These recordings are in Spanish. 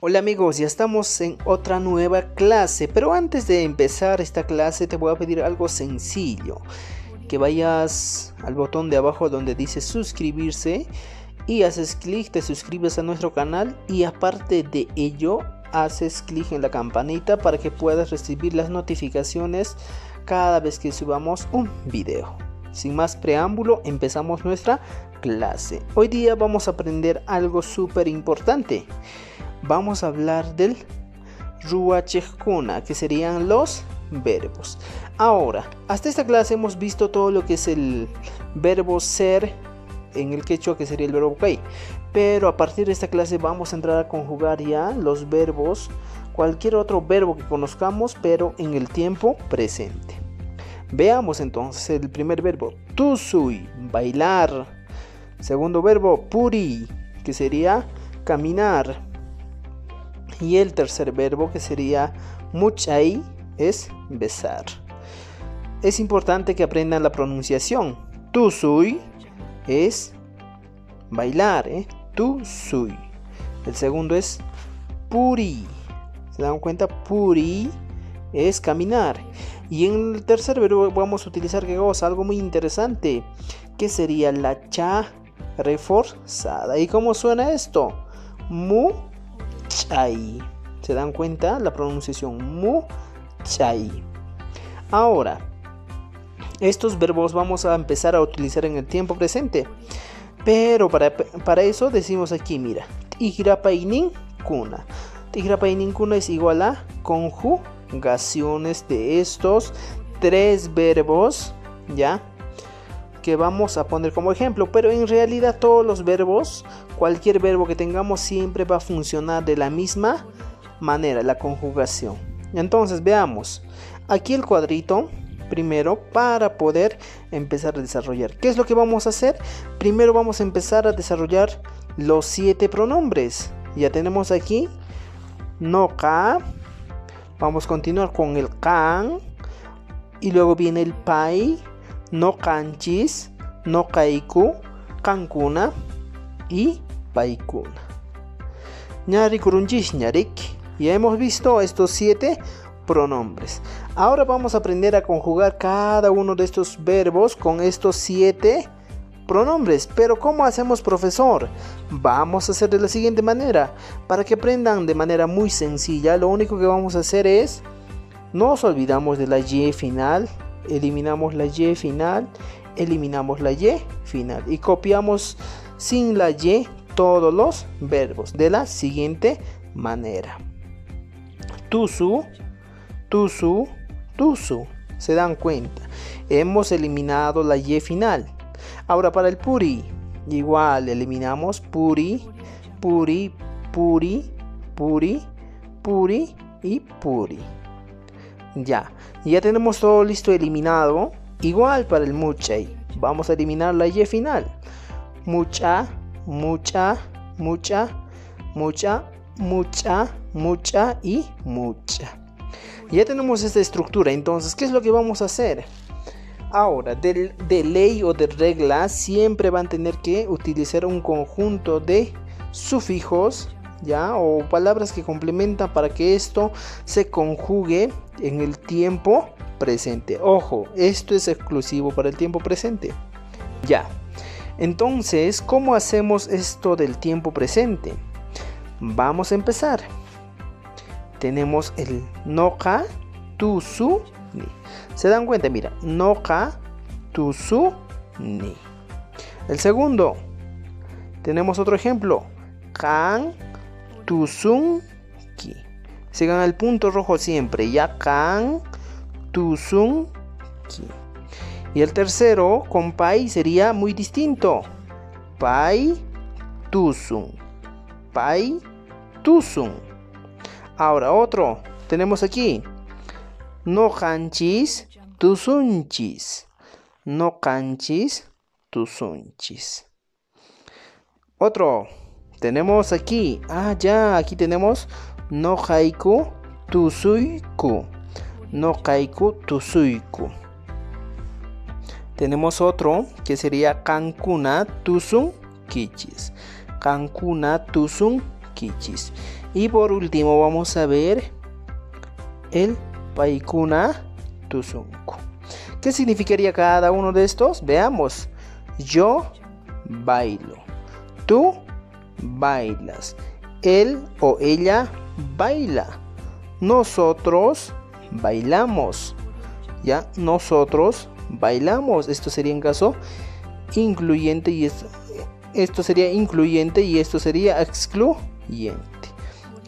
Hola amigos, ya estamos en otra nueva clase, pero antes de empezar esta clase te voy a pedir algo sencillo, que vayas al botón de abajo donde dice suscribirse y haces clic, te suscribes a nuestro canal y aparte de ello haces clic en la campanita para que puedas recibir las notificaciones cada vez que subamos un video. Sin más preámbulo, empezamos nuestra clase. Hoy día vamos a aprender algo súper importante. Vamos a hablar del ruachejkuna, que serían los verbos. Ahora, hasta esta clase hemos visto todo lo que es el verbo ser en el quechua, que sería el verbo kay. Pero a partir de esta clase vamos a entrar a conjugar ya los verbos, cualquier otro verbo que conozcamos, pero en el tiempo presente. Veamos entonces el primer verbo, tusui, bailar. Segundo verbo, puri, que sería caminar. Y el tercer verbo, que sería muchay, es besar. Es importante que aprendan la pronunciación. Tusui es bailar, tusui. El segundo es puri. ¿Se dan cuenta? Puri es caminar. Y en el tercer verbo vamos a utilizar algo muy interesante, que sería la cha reforzada. ¿Y cómo suena esto? Muchay. ¿Se dan cuenta? La pronunciación muchay. Ahora, estos verbos vamos a empezar a utilizar en el tiempo presente. Pero para eso decimos aquí, mira, tigrapainin kuna. Tigrapainin kuna es igual a conjugaciones de estos tres verbos, ¿ya? Que vamos a poner como ejemplo, pero en realidad todos los verbos, cualquier verbo que tengamos siempre va a funcionar de la misma manera, la conjugación. Entonces veamos, aquí el cuadrito primero para poder empezar a desarrollar. ¿Qué es lo que vamos a hacer? Primero vamos a empezar a desarrollar los 7 pronombres. Ya tenemos aquí noka, vamos a continuar con el kan y luego viene el pai, no kanchis, no kaiku, kankuna y paikuna. Ñari kurunchis ñarik. Ya hemos visto estos 7 pronombres. Ahora vamos a aprender a conjugar cada uno de estos verbos con estos 7 pronombres. Pero ¿cómo hacemos, profesor? Vamos a hacer de la siguiente manera. Para que aprendan de manera muy sencilla, lo único que vamos a hacer es, nos olvidamos de la y final. Eliminamos la y final, eliminamos la y final y copiamos sin la y todos los verbos de la siguiente manera. Tusu, tusu, tusu. ¿Se dan cuenta? Hemos eliminado la y final. Ahora para el puri, igual eliminamos puri, puri, puri, puri, puri y puri. Ya tenemos todo listo, eliminado. Igual para el muchay, vamos a eliminar la y final. Mucha, mucha, mucha, mucha, mucha, mucha y mucha. Ya tenemos esta estructura. Entonces, ¿qué es lo que vamos a hacer? Ahora, de ley o de regla, siempre van a tener que utilizar un conjunto de sufijos, ¿ya? O palabras que complementan para que esto se conjugue en el tiempo presente. Ojo, esto es exclusivo para el tiempo presente. Ya. Entonces, ¿cómo hacemos esto del tiempo presente? Vamos a empezar. Tenemos el noka, tusu, ni. ¿Se dan cuenta? Mira, noka, tusu, ni. El segundo, tenemos otro ejemplo. Kan, tusun, ki. Sigan el punto rojo siempre. Ya, kan, tusun, ki. Y el tercero, con pai, sería muy distinto. Pai, tusun. Pai, tusun. Ahora otro. Tenemos aquí. No canchis, tusunchis. No canchis, tusunchis. Otro. Tenemos aquí. Aquí tenemos. No haiku, tusuiku. No kaiku, tusuiku. Tenemos otro que sería kankuna tusun kichis. Kankuna tusun kichis. Y por último vamos a ver el paykuna tusunku. ¿Qué significaría cada uno de estos? Veamos. Yo bailo. Tú bailas. Él o ella baila. Nosotros bailamos. Ya, nosotros bailamos. Esto sería en caso incluyente y esto sería incluyente y esto sería excluyente.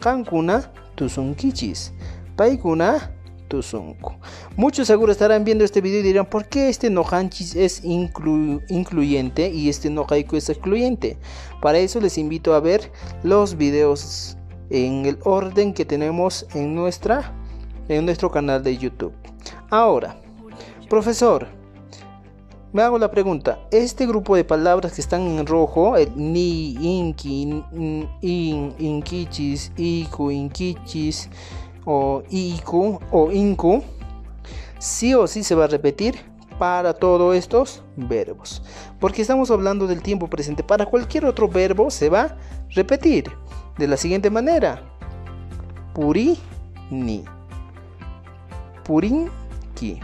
Kankuna tusunkichis. Paykuna tusunku. Muchos seguro estarán viendo este video y dirán, ¿por qué este no hanchis es incluyente y este no haiku es excluyente? Para eso les invito a ver los videos en el orden que tenemos en nuestro canal de YouTube. Ahora, profesor, me hago la pregunta, este grupo de palabras que están en rojo, el ni, inki, inkichis, iku, inkichis, o iku o inku, sí o sí se va a repetir para todos estos verbos, porque estamos hablando del tiempo presente. Para cualquier otro verbo se va a repetir de la siguiente manera: purini, purinki,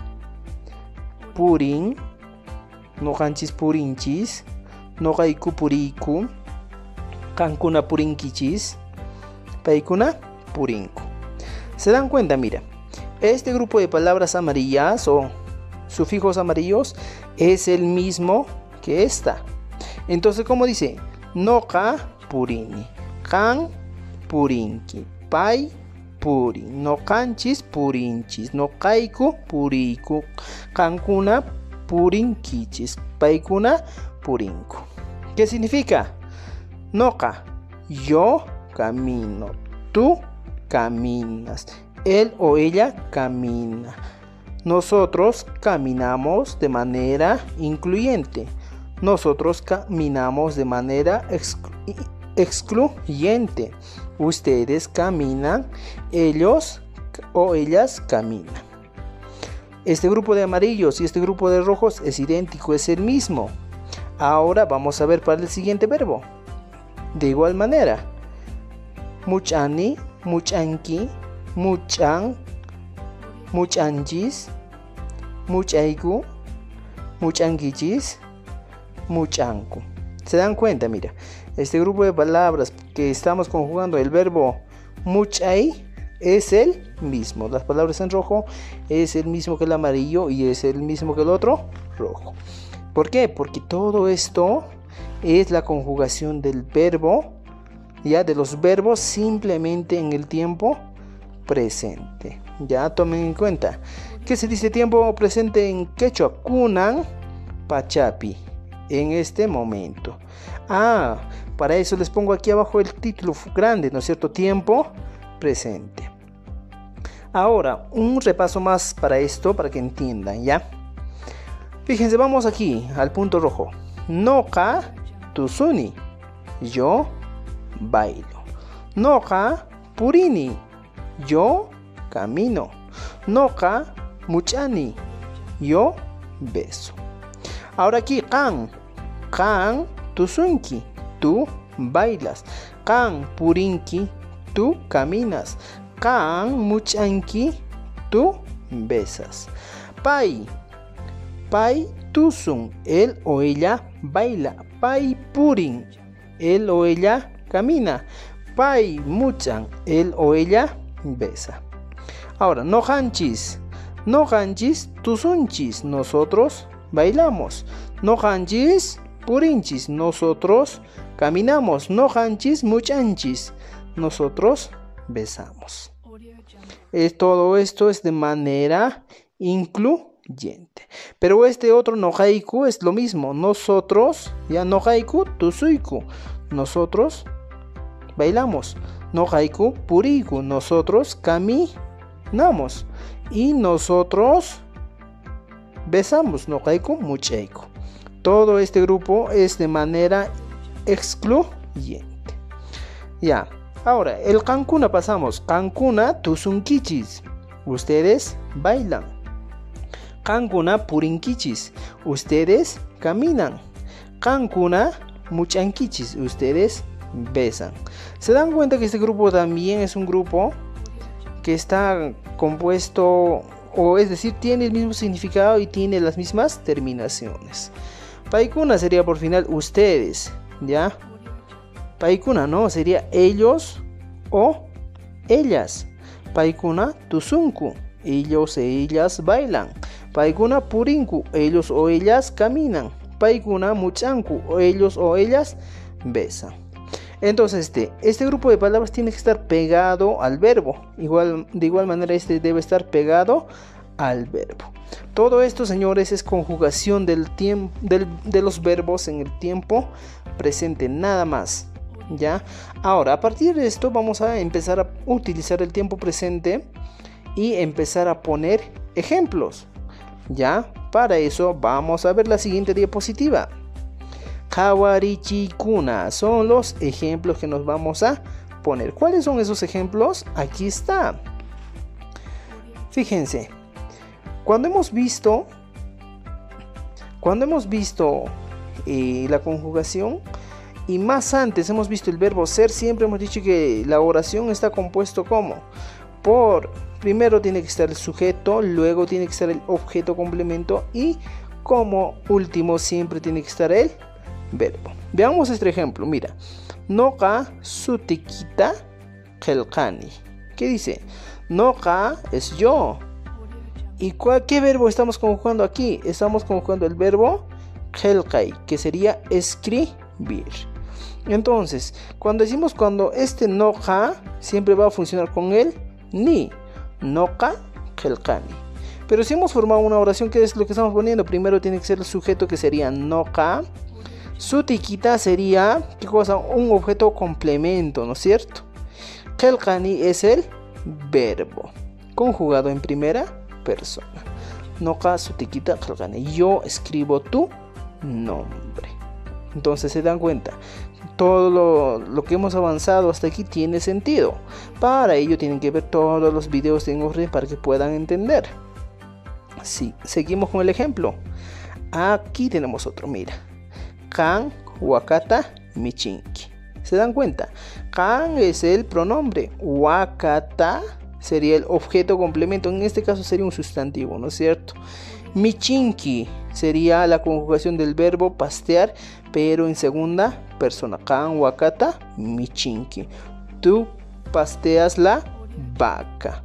purin, no hanchis purinchis, no haiku puriku, kankuna purinkichis, paykuna purinku. ¿Se dan cuenta? Mira, este grupo de palabras amarillas o sufijos amarillos es el mismo que esta. Entonces, ¿cómo dice? Noka purini, kan purinki, pay purin, no kanchis purinchis, no kaiku puriku, kankuna purinkichis, paykuna purinku. ¿Qué significa? Noka, yo camino, tú caminas, él o ella camina, nosotros caminamos de manera incluyente, nosotros caminamos de manera excluyente, ustedes caminan, ellos o ellas caminan. Este grupo de amarillos y este grupo de rojos es idéntico, es el mismo. Ahora vamos a ver para el siguiente verbo. De igual manera, muchani, muchanki, muchan, muchanchis, muchaiku, muchankichis, muchanku. ¿Se dan cuenta? Mira, este grupo de palabras que estamos conjugando el verbo muchay es el mismo. Las palabras en rojo es el mismo que el amarillo y es el mismo que el otro rojo. ¿Por qué? Porque todo esto es la conjugación del verbo, ya de los verbos simplemente en el tiempo presente. Ya tomen en cuenta. ¿Qué se dice tiempo presente en quechua? Kunan pachapi. En este momento. Para eso les pongo aquí abajo el título grande, ¿no es cierto? Tiempo presente. Ahora, un repaso más para esto, para que entiendan, ¿ya? Fíjense, vamos aquí al punto rojo. Noka tusuni. Yo bailo. Noka purini. Yo camino. Noka muchani. Yo beso. Ahora aquí, kan tusunki. Tú bailas. Kan purinki. Tú caminas. Kan muchanki. Tú besas. Pai tusun. Él o ella baila. Pai purin. Él o ella camina. Pai muchan. Él o ella besa. Ahora, no hanchis. No hanchis tusunchis. Nosotros bailamos. No hanchis purinchis. Nosotros caminamos. No hanchis muchanchis. Nosotros besamos. Todo esto es de manera incluyente. Pero este otro no haiku es lo mismo. Nosotros, ya no haiku tusuiku. Nosotros bailamos. No haiku puriku. Nosotros caminamos. Y nosotros besamos. No haiku muchaiku. Todo este grupo es de manera excluyente. Ya. Ahora, el kankuna pasamos. Kankuna tusunkichis. Ustedes bailan. Kankuna purinkichis. Ustedes caminan. Kankuna muchankichis. Ustedes besan. Se dan cuenta que este grupo también es un grupo que está compuesto, o es decir, tiene el mismo significado y tiene las mismas terminaciones. Paikuna sería por final ustedes, ¿ya? Paikuna no, sería ellos o ellas. Paikuna tusunku, ellos o ellas bailan. Paikuna purinku, ellos o ellas caminan. Paikuna muchanku, ellos o ellas besan. Entonces este grupo de palabras tiene que estar pegado al verbo. De igual manera este debe estar pegado al verbo. Todo esto, señores, es conjugación de los verbos en el tiempo presente, nada más. ¿Ya? Ahora, a partir de esto vamos a empezar a utilizar el tiempo presente y empezar a poner ejemplos. ¿Ya? Para eso vamos a ver la siguiente diapositiva. Kawarichikuna son los ejemplos que nos vamos a poner. ¿Cuáles son esos ejemplos? Aquí está. Fíjense, cuando hemos visto la conjugación y más antes hemos visto el verbo ser, siempre hemos dicho que la oración está compuesto como primero tiene que estar el sujeto, luego tiene que estar el objeto complemento y como último siempre tiene que estar el verbo. Veamos este ejemplo, mira. Noka sutikita kelkani. ¿Qué dice? Noka es yo. ¿Y qué verbo estamos conjugando aquí? Estamos conjugando el verbo kelkai, que sería escribir. Entonces, cuando este noka siempre va a funcionar con el ni. Noka kelkani. Pero si hemos formado una oración, ¿qué es lo que estamos poniendo? Primero tiene que ser el sujeto, que sería noka. Sutikita sería, ¿qué cosa? Un objeto complemento, ¿no es cierto? Kelkani es el verbo, conjugado en primera persona. Noka sutikita kelkani. Yo escribo tu nombre. Entonces se dan cuenta, todo lo que hemos avanzado hasta aquí tiene sentido. Para ello tienen que ver todos los videos en orden para que puedan entender. Sí, seguimos con el ejemplo. Aquí tenemos otro, mira. Kan wakata michinki. ¿Se dan cuenta? Kan es el pronombre. Wakata sería el objeto complemento. En este caso sería un sustantivo, ¿no es cierto? Michinki sería la conjugación del verbo pastear, pero en segunda persona. Kan wakata michinki. Tú pasteas la vaca.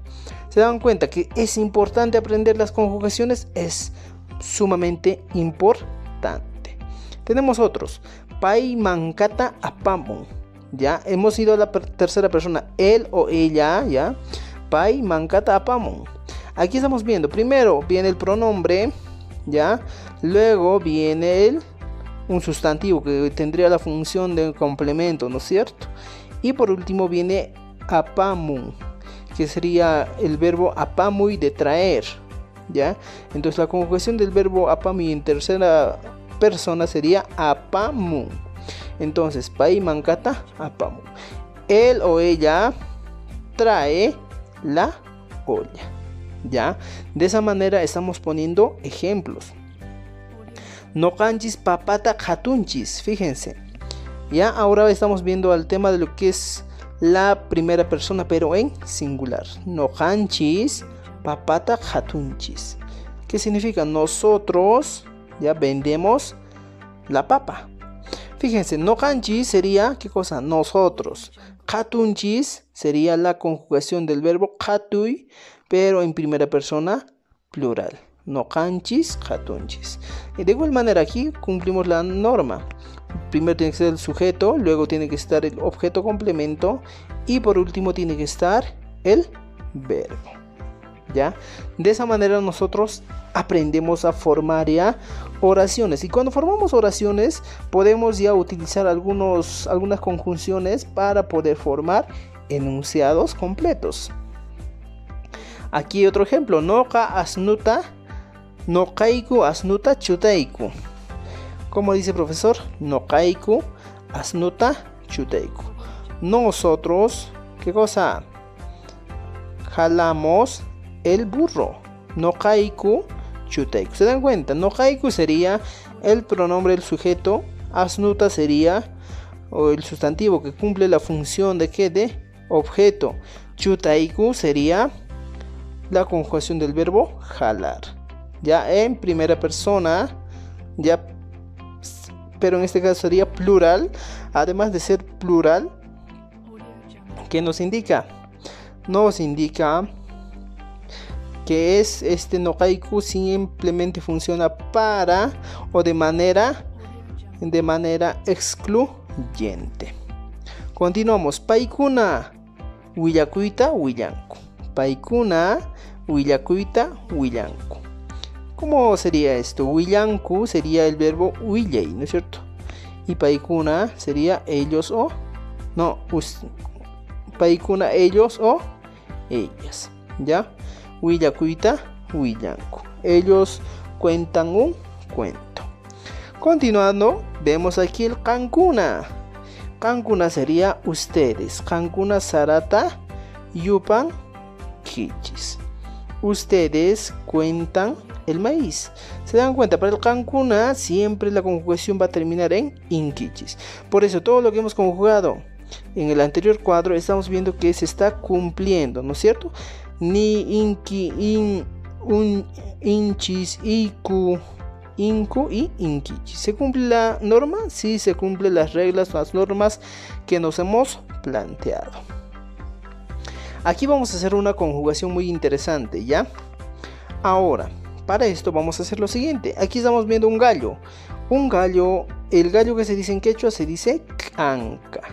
¿Se dan cuenta que es importante aprender las conjugaciones? Es sumamente importante. Tenemos otros. Pai mankata apamun. Ya hemos ido a la tercera persona, él o ella, ya. Pai mankata apamun. Aquí estamos viendo, primero viene el pronombre, ya. Luego viene un sustantivo que tendría la función de complemento, ¿no es cierto? Y por último viene apamun, que sería el verbo apamuy, de traer, ya. Entonces la conjugación del verbo apamuy en tercera persona sería apamu. Entonces, pai mankata apamu. Él o ella trae la olla. ¿Ya? De esa manera estamos poniendo ejemplos. No kanchis papata hatunchis. Fíjense. Ya ahora estamos viendo el tema de lo que es la primera persona, pero en singular. No kanchis papata hatunchis. ¿Qué significa? Nosotros ya vendemos la papa. Fíjense, no kanchi sería, ¿qué cosa? Nosotros. Katunchis sería la conjugación del verbo katui, pero en primera persona plural. No kanchis, katunchis. Y de igual manera aquí cumplimos la norma. Primero tiene que ser el sujeto, luego tiene que estar el objeto complemento y por último tiene que estar el verbo. ¿Ya? De esa manera nosotros aprendemos a formar ya oraciones, y cuando formamos oraciones podemos ya utilizar algunas conjunciones para poder formar enunciados completos. Aquí otro ejemplo. Noka asnuta nokaiku asnuta chutaiku. Como dice el profesor, nokaiku asnuta chutaiku. Nosotros, ¿qué cosa? Jalamos el burro. Nokaiku chutaiku. ¿Se dan cuenta? Nokaiku sería el pronombre del sujeto. Asnuta sería o el sustantivo que cumple la función de ¿qué? De objeto. Chutaiku sería la conjugación del verbo jalar, ya en primera persona, ya, pero en este caso sería plural. Además de ser plural, ¿qué nos indica? Nos indica que es este nokaiku simplemente funciona para o de manera excluyente. Continuamos. Paikuna willakuyta willanku. Paikuna willakuyta willanku. ¿Cómo sería esto? Willanku sería el verbo willei, ¿no es cierto? Y paikuna sería ellos o no, paikuna ellos o ellas, ¿ya? Willakuyta willanku. Ellos cuentan un cuento. Continuando, vemos aquí el kankuna. Kankuna sería ustedes. Kankuna sarata yupan kichis. Ustedes cuentan el maíz. Se dan cuenta, para el kankuna siempre la conjugación va a terminar en inkichis. Por eso todo lo que hemos conjugado en el anterior cuadro estamos viendo que se está cumpliendo, ¿no es cierto? Ni, inki, inchis, iku, inku y inkichi. ¿Se cumple la norma? Sí, se cumplen las reglas, las normas que nos hemos planteado. Aquí vamos a hacer una conjugación muy interesante, ¿ya? Ahora, para esto vamos a hacer lo siguiente. Aquí estamos viendo un gallo. Un gallo, el gallo que se dice en quechua se dice canca,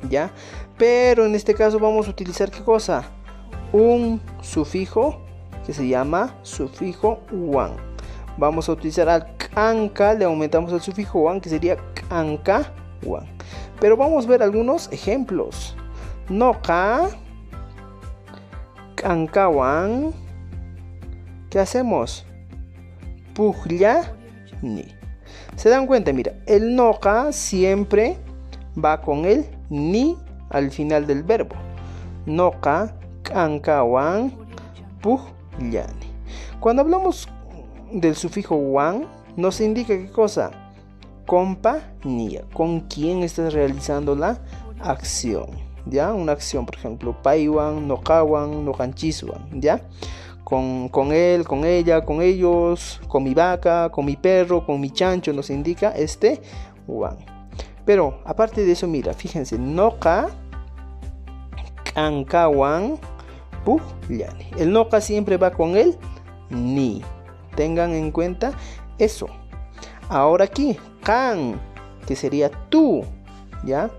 ¿ya? Pero en este caso vamos a utilizar ¿qué cosa? Un sufijo que se llama sufijo wan. Vamos a utilizar al canca, le aumentamos el sufijo wan, que sería canca wan. Pero vamos a ver algunos ejemplos. Noka, canca wan. ¿Qué hacemos? Puglia ni. ¿Se dan cuenta? Mira, el noka siempre va con el ni al final del verbo. Noka, canca wan, pugliani. Cuando hablamos del sufijo wan, nos indica qué cosa: compañía, con quién estás realizando la acción, ¿ya? Una acción, por ejemplo, paiwan, nokawan, nokanchiswan, ¿ya? Con él, con ella, con ellos, con mi vaca, con mi perro, con mi chancho, nos indica este wan. Pero aparte de eso, mira, fíjense, noka, kankawan, pugliani. El noka siempre va con el ni. Tengan en cuenta eso. Ahora aquí, kan, que sería tú, ¿ya?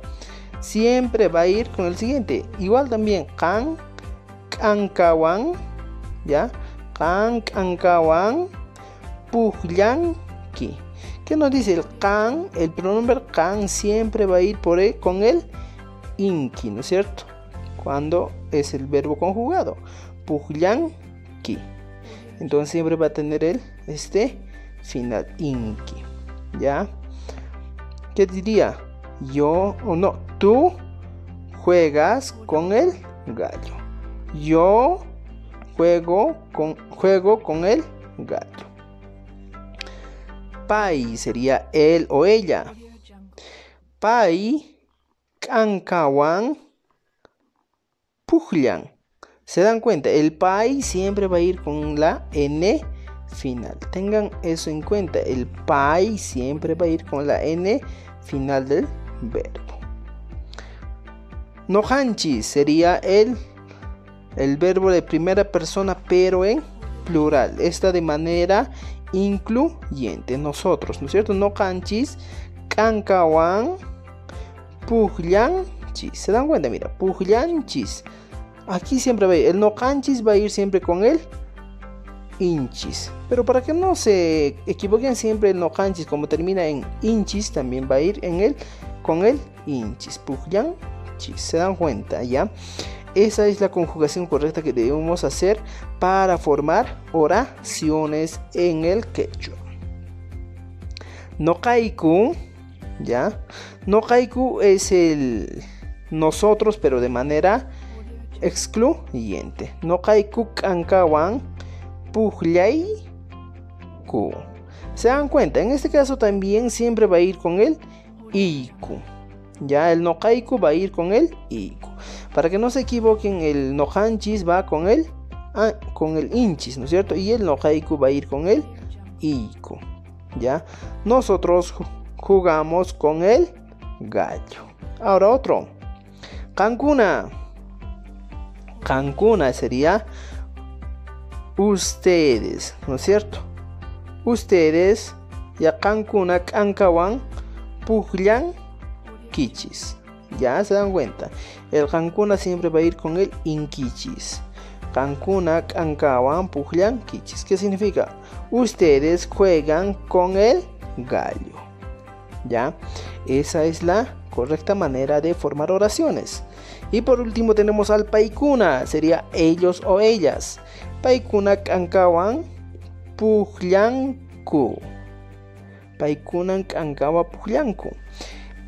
Siempre va a ir con el siguiente. Igual también, kan, kankawan, ¿ya? Kan, kankawan, puglianki. ¿Qué nos dice el kan? El pronombre kan siempre va a ir con el inki, ¿no es cierto? Cuando es el verbo conjugado. Puglianki. Entonces siempre va a tener el final inki, ¿ya? ¿Qué diría? Yo o no, tú juegas con el gallo. Yo juego con el gallo. Pai sería él o ella. Pai kankawan puglian. ¿Se dan cuenta? El pai siempre va a ir con la n final. Tengan eso en cuenta. El pai siempre va a ir con la n final del verbo. Nohanchi sería el verbo de primera persona, pero en plural. Esta de manera incluyente. Nosotros, ¿no es cierto? Nohanchis, kankawan, puglianchis. ¿Se dan cuenta? Mira, puglianchis. Aquí siempre va a ir, el nohanchis va a ir siempre con el inchis. Pero para que no se equivoquen, siempre el nohanchis, como termina en inchis, también va a ir con el inchis. Puglianchis. ¿Se dan cuenta? ¿Ya? Esa es la conjugación correcta que debemos hacer para formar oraciones en el quechua. Nokaiku, ¿ya? Nokaiku es el nosotros, pero de manera excluyente. Nokaiku kankawan pugliaiku. ¿Se dan cuenta? En este caso también siempre va a ir con el iku. Ya el noqayku va a ir con el iku. Para que no se equivoquen, el nohanchis va con el inchis, ¿no es cierto? Y el noqayku va a ir con el iku. Ya, nosotros jugamos con el gallo. Ahora otro. Kankuna. Kankuna sería ustedes, ¿no es cierto? Ustedes, ya kankuna kankawan pukllan kichis. Ya se dan cuenta. El kankuna siempre va a ir con el inkichis. Kankuna kankawan pukllan kichis. ¿Qué significa? Ustedes juegan con el gallo. Ya, esa es la correcta manera de formar oraciones. Y por último tenemos al paikuna, sería ellos o ellas. Paikuna kankawan pukllanku. Paikuna kankawa pukllanku.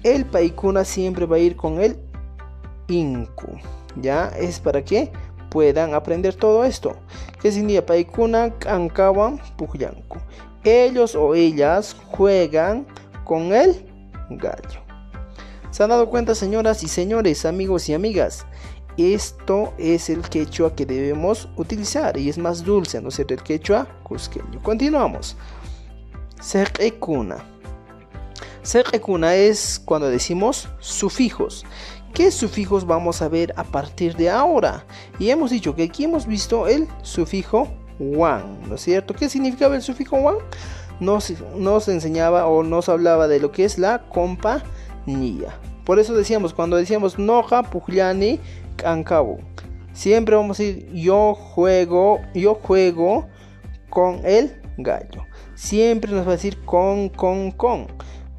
El paikuna siempre va a ir con el inku. Ya, es para que puedan aprender todo esto. ¿Qué significa? Paikuna kankawan pukllanku. Ellos o ellas juegan con el gallo. ¿Se han dado cuenta, señoras y señores, amigos y amigas? Esto es el quechua que debemos utilizar y es más dulce, ¿no es cierto? El quechua cusqueño. Continuamos. Seqekuna. Seqekuna es cuando decimos sufijos. ¿Qué sufijos vamos a ver a partir de ahora? Y hemos dicho que aquí hemos visto el sufijo wan, ¿no es cierto? ¿Qué significaba el sufijo wan? Nos enseñaba o nos hablaba de lo que es la compañía. Por eso decíamos, cuando decíamos noja puklani kankabu, siempre vamos a decir yo juego con el gallo. Siempre nos va a decir con.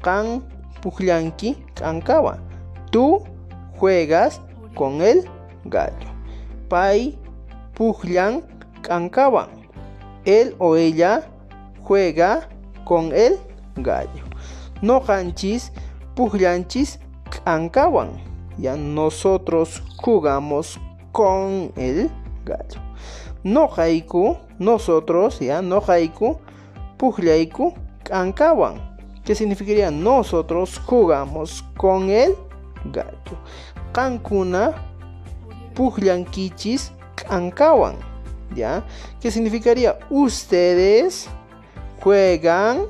Kan pukllanki kankawa. Tú juegas con el gallo. Pai pukllan kankawan. Él o ella juega con el gallo. Nojanchis pukllanchis kankawan. Ya, nosotros jugamos con el gallo. Nohaiku, nosotros, ya, nohaiku pukllayku kankawan. ¿Qué significaría? Nosotros jugamos con el gallo. Kankuna pukllankichis kankawan. ¿Ya? ¿Qué significaría? Ustedes juegan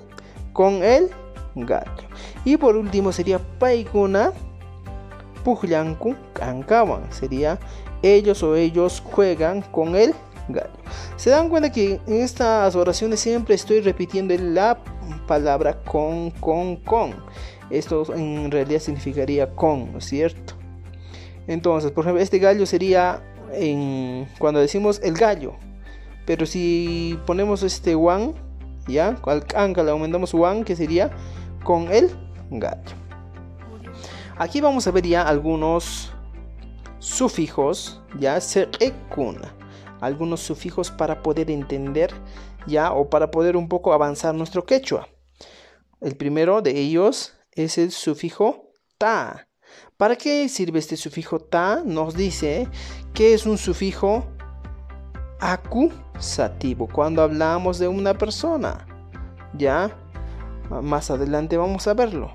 con el gallo. Y por último sería paikuna pukllanku kankawan. Sería ellos o ellos juegan con el gallo. Se dan cuenta que en estas oraciones siempre estoy repitiendo la palabra con. Esto en realidad significaría con, ¿no es cierto? Entonces, por ejemplo, este gallo sería cuando decimos el gallo. Pero si ponemos este wan, ya, al kanka le aumentamos wan, que sería con el gallo. Aquí vamos a ver ya algunos sufijos, ya, seqekuna. Algunos sufijos para poder entender ya o para poder un poco avanzar nuestro quechua. El primero de ellos es el sufijo ta. ¿Para qué sirve este sufijo ta? Nos dice que es un sufijo acusativo cuando hablamos de una persona. Ya, más adelante vamos a verlo.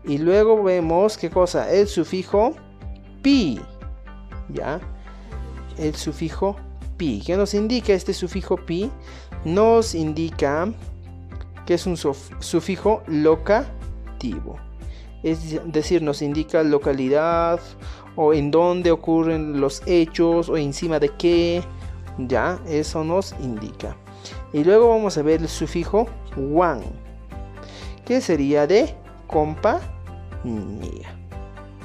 Y luego vemos qué cosa, el sufijo pi. Ya, el sufijo pi. ¿Qué nos indica este sufijo pi? Nos indica que es un sufijo locativo. Es decir, nos indica localidad o en dónde ocurren los hechos o encima de qué. Ya, eso nos indica. Y luego vamos a ver el sufijo wan, que sería de compañía.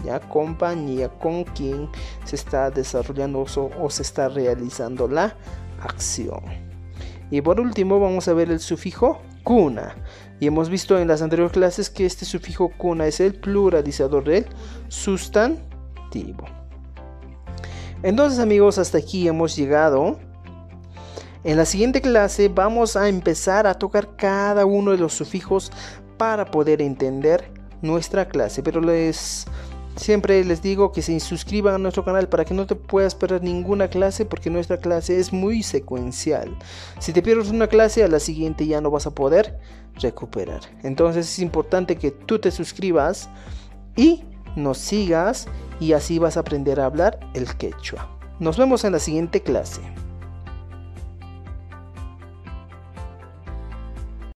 Ya, compañía, con quien se está desarrollando o se está realizando la acción. Y por último vamos a ver el sufijo kuna. Y hemos visto en las anteriores clases que este sufijo kuna es el pluralizador del sustantivo. Entonces, amigos, hasta aquí hemos llegado. En la siguiente clase vamos a empezar a tocar cada uno de los sufijos para poder entender nuestra clase. Pero siempre les digo que se suscriban a nuestro canal para que no te puedas perder ninguna clase, porque nuestra clase es muy secuencial. Si te pierdes una clase, a la siguiente ya no vas a poder recuperar. Entonces es importante que tú te suscribas y nos sigas y así vas a aprender a hablar el quechua. Nos vemos en la siguiente clase.